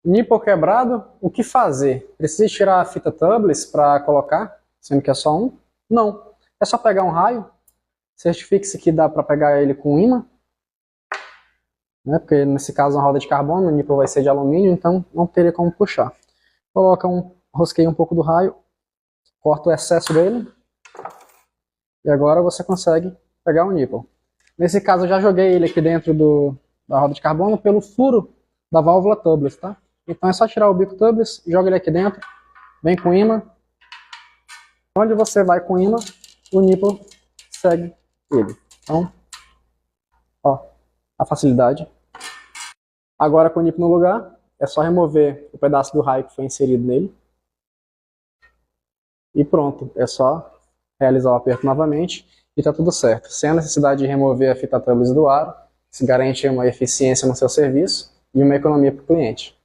Nipple quebrado, o que fazer? Precisa tirar a fita tubeless para colocar, sendo que é só um? Não. É só pegar um raio, certifique-se que dá para pegar ele com ímã, né? Porque nesse caso uma roda de carbono, o nipple vai ser de alumínio, então não teria como puxar. Rosqueia um pouco do raio, corta o excesso dele, e agora você consegue pegar o nipple. Nesse caso eu já joguei ele aqui dentro da roda de carbono pelo furo da válvula tubeless, tá? Então é só tirar o bico tubeless, joga ele aqui dentro, vem com ímã. Onde você vai com ímã, o nipple segue ele. Então, ó, a facilidade. Agora com o nipple no lugar, é só remover o pedaço do raio que foi inserido nele. E pronto, é só realizar o aperto novamente e tá tudo certo. Sem a necessidade de remover a fita tubeless do aro, se garante uma eficiência no seu serviço e uma economia para o cliente.